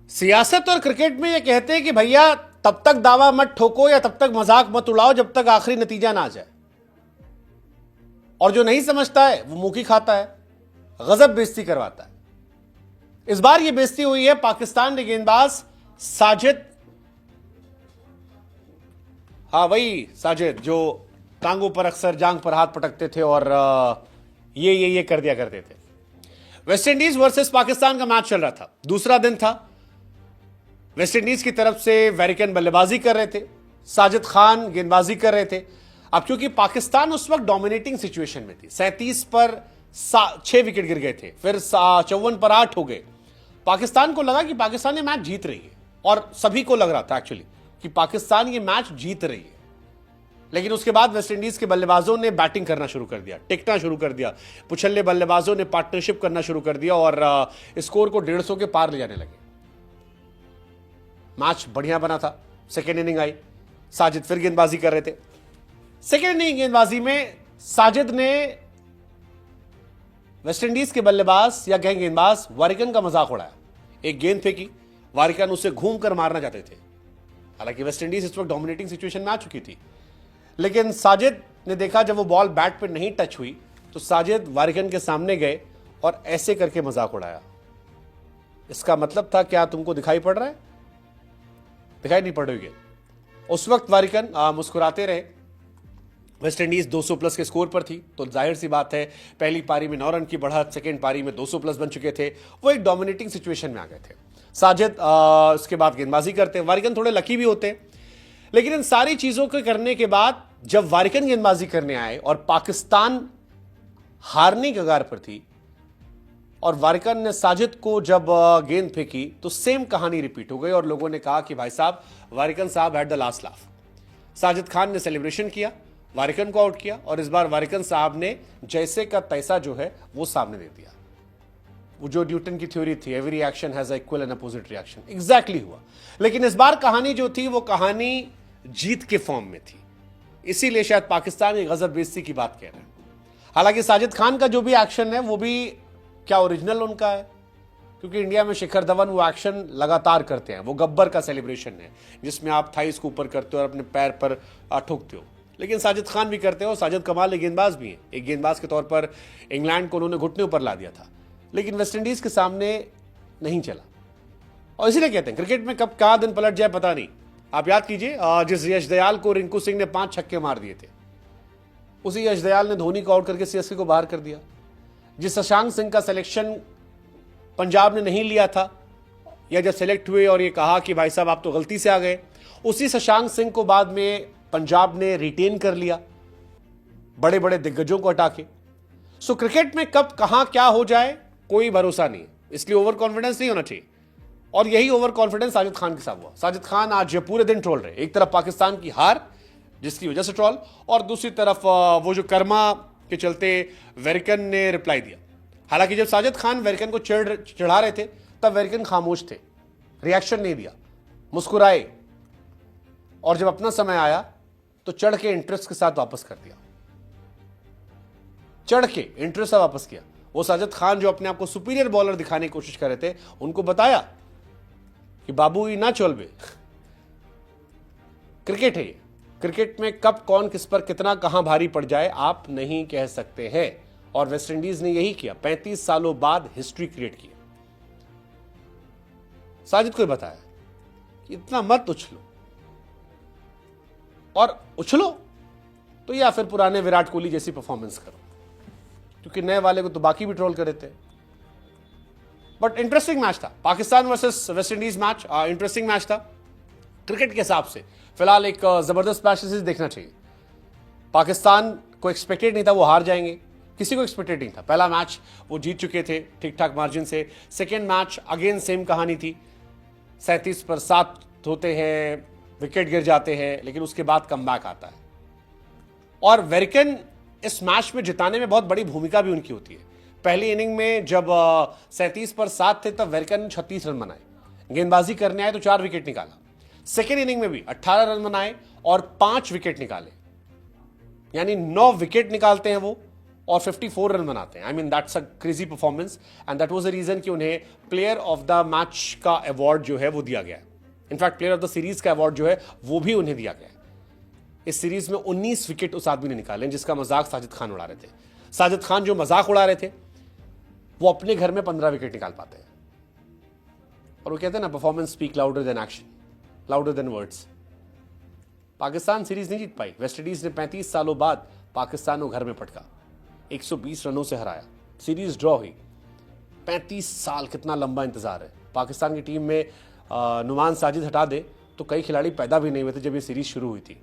सियासत और क्रिकेट में ये कहते हैं कि भैया तब तक दावा मत ठोको या तब तक मजाक मत उड़ाओ जब तक आखिरी नतीजा ना आ जाए। और जो नहीं समझता है वो मुंह की खाता है, गजब बेइज्जती करवाता है। इस बार ये बेइज्जती हुई है पाकिस्तान के गेंदबाज साजिद, हाँ वही साजिद जो टांगों पर अक्सर जांग पर हाथ पटकते थे और ये कर दिया करते थे। वेस्ट इंडीज वर्सेस पाकिस्तान का मैच चल रहा था, दूसरा दिन था। वेस्ट इंडीज की तरफ से वेरिकन बल्लेबाजी कर रहे थे, साजिद खान गेंदबाजी कर रहे थे। अब क्योंकि पाकिस्तान उस वक्त डोमिनेटिंग सिचुएशन में थी, 37 पर 6 विकेट गिर गए थे, फिर 54 पर 8 हो गए। पाकिस्तान को लगा कि पाकिस्तान ये मैच जीत रही है और सभी को लग रहा था एक्चुअली कि पाकिस्तान ये मैच जीत रही है। लेकिन उसके बाद वेस्ट इंडीज के बल्लेबाजों ने बैटिंग करना शुरू कर दिया, टिकना शुरू कर दिया। पुछल्ले बल्लेबाजों ने पार्टनरशिप करना शुरू कर दिया और स्कोर को 150 के पार ले जाने लगे। मैच बढ़िया बना था। सेकेंड इनिंग आई, साजिद फिर गेंदबाजी कर रहे थे। सेकेंड इनिंग गेंदबाजी में साजिद ने वेस्ट इंडीज के बल्लेबाज या गेंदबाज वारिकन का मजाक उड़ाया। एक गेंद फेंकी, वारिकन उसे घूमकर मारना चाहते थे। हालांकि वेस्ट इंडीज इस वक्त डोमिनेटिंग सिचुएशन में आ चुकी थी, लेकिन साजिद ने देखा जब वो बॉल बैट पर नहीं टच हुई तो साजिद वारिकन के सामने गए और ऐसे करके मजाक उड़ाया। इसका मतलब था क्या तुमको दिखाई पड़ रहा है? दिखाई नहीं पड़ रही है। उस वक्त वारिकन मुस्कुराते रहे। वेस्ट इंडीज 200 प्लस के स्कोर पर थी, तो जाहिर सी बात है पहली पारी में 9 रन की बढ़त, सेकेंड पारी में 200 प्लस बन चुके थे। वो एक डोमिनेटिंग सिचुएशन में आ गए थे। साजिद उसके बाद गेंदबाजी करते हैं। वारिकन थोड़े लकी भी होते हैं, लेकिन इन सारी चीजों को करने के बाद जब वारिकन गेंदबाजी करने आए और पाकिस्तान हारने के कगार पर थी और वारिकन ने साजिद को जब गेंद फेंकी तो सेम कहानी रिपीट हो गई और लोगों ने कहा कि भाई साहब वारिकन साहब had the last laugh. Sajid Khan ने सेलिब्रेशन किया, वारिकन को आउट किया और इस बार वारिकन साहब ने जैसे का तैसा जो है वो सामने दे दिया। वो जो न्यूटन की थ्योरी थी, every reaction has equal and opposite reaction, exactly हुआ। लेकिन इस बार कहानी जो थी वो कहानी जीत के फॉर्म में थी, इसीलिए शायद पाकिस्तान की गजब बेइज्जती की बात कह रहे हैं। हालांकि साजिद खान का जो भी एक्शन है वो भी क्या ओरिजिनल उनका है, क्योंकि इंडिया में शिखर धवन वो एक्शन लगातार करते हैं। वो गब्बर का सेलिब्रेशन है जिसमें आप थाइस को ऊपर करते हो और अपने पैर पर ठोकते हो, लेकिन साजिद खान भी करते हो। साजिद कमाल एक गेंदबाज भी है। एक गेंदबाज के तौर पर इंग्लैंड को उन्होंने घुटने ऊपर ला दिया था, लेकिन वेस्ट इंडीज के सामने नहीं चला। और इसीलिए कहते हैं क्रिकेट में कब क्या दिन पलट जाए पता नहीं। आप याद कीजिए जिस यश दयाल को रिंकू सिंह ने 5 छक्के मार दिए थे, उसी यश दयाल ने धोनी को आउट करके सीएसके को बाहर कर दिया। जिस शशांक सिंह का सिलेक्शन पंजाब ने नहीं लिया था, या जब सेलेक्ट हुए और ये कहा कि भाई साहब आप तो गलती से आ गए, उसी शशांक सिंह को बाद में पंजाब ने रिटेन कर लिया बड़े बड़े दिग्गजों को हटा के। सो क्रिकेट में कब कहां क्या हो जाए कोई भरोसा नहीं, इसलिए ओवर कॉन्फिडेंस नहीं होना चाहिए। और यही ओवर कॉन्फिडेंस साजिद खान के साथ हुआ। साजिद खान आज पूरे दिन ट्रोल रहे, एक तरफ पाकिस्तान की हार जिसकी वजह से ट्रोल, और दूसरी तरफ वो जो कर्मा के चलते वेरिकन ने रिप्लाई दिया। हालांकि जब साजिद खान वेरिकन को चढ़ा रहे थे तब वेरिकन खामोश थे, रिएक्शन नहीं दिया, मुस्कुराए, और जब अपना समय आया तो चढ़ के इंटरेस्ट के साथ वापस कर दिया। चढ़ के इंटरेस्ट से वापस किया। वो साजिद खान जो अपने आप को सुपीरियर बॉलर दिखाने की कोशिश कर रहे थे, उनको बताया कि बाबू ये ना चल बे, क्रिकेट है ये। क्रिकेट में कब कौन किस पर कितना कहां भारी पड़ जाए आप नहीं कह सकते हैं, और वेस्ट इंडीज ने यही किया। 35 सालों बाद हिस्ट्री क्रिएट की। साजिद को बताया कि इतना मत उछलो, और उछलो तो या फिर पुराने विराट कोहली जैसी परफॉर्मेंस करो, क्योंकि नए वाले को तो बाकी भी ट्रोल कर रहे थे। बट इंटरेस्टिंग मैच था, Pakistan versus West Indies match interesting match था क्रिकेट के हिसाब से। फिलहाल एक जबरदस्त मैच देखना चाहिए। पाकिस्तान को एक्सपेक्टेड नहीं था वो हार जाएंगे, किसी को एक्सपेक्टेड नहीं था। पहला मैच वो जीत चुके थे ठीक ठाक मार्जिन से। सेकेंड मैच अगेन सेम कहानी थी, 37 पर 7 होते हैं, विकेट गिर जाते हैं, लेकिन उसके बाद कमबैक आता है। और वेरिकन इस मैच में जिताने में बहुत बड़ी भूमिका भी उनकी होती है। पहली इनिंग में जब 37 पर 7 थे तब वेरिकन ने 36 रन बनाए, गेंदबाजी करने आए तो 4 विकेट निकाला। सेकेंड इनिंग में भी 18 रन बनाए और 5 विकेट निकाले, यानी 9 विकेट निकालते हैं वो और 54 रन बनाते हैं। I mean that's a crazy performance and that was the reason कि उन्हें प्लेयर ऑफ द मैच का अवार्ड जो है वो दिया गया। In fact player of the series का अवार्ड जो है वो भी उन्हें दिया गया। इस सीरीज में 19 विकेट उस आदमी ने निकाले जिसका मजाक साजिद खान उड़ा रहे थे। साजिद खान जो मजाक उड़ा रहे थे वो अपने घर में 15 विकेट निकाल पाते हैं। और वो कहते हैं ना, performance speak louder than action, louder than words. Pakistan series नहीं जीत पाई। वेस्टइंडीज ने 35 सालों बाद पाकिस्तान को घर में पटका, 120 रनों से हराया, सीरीज ड्रॉ हुई। 35 साल कितना लंबा इंतजार है। पाकिस्तान की टीम में नुमान साजिद हटा दे तो कई खिलाड़ी पैदा भी नहीं हुए थे जब ये सीरीज शुरू हुई थी।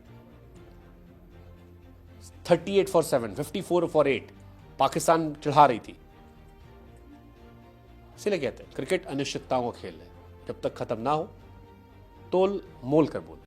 38 for 7, 54 for 8 पाकिस्तान चढ़ा रही थी। इसीलिए कहते हैं क्रिकेट अनिश्चितताओं का खेल है, जब तक खत्म ना हो तोल मोल कर बोल।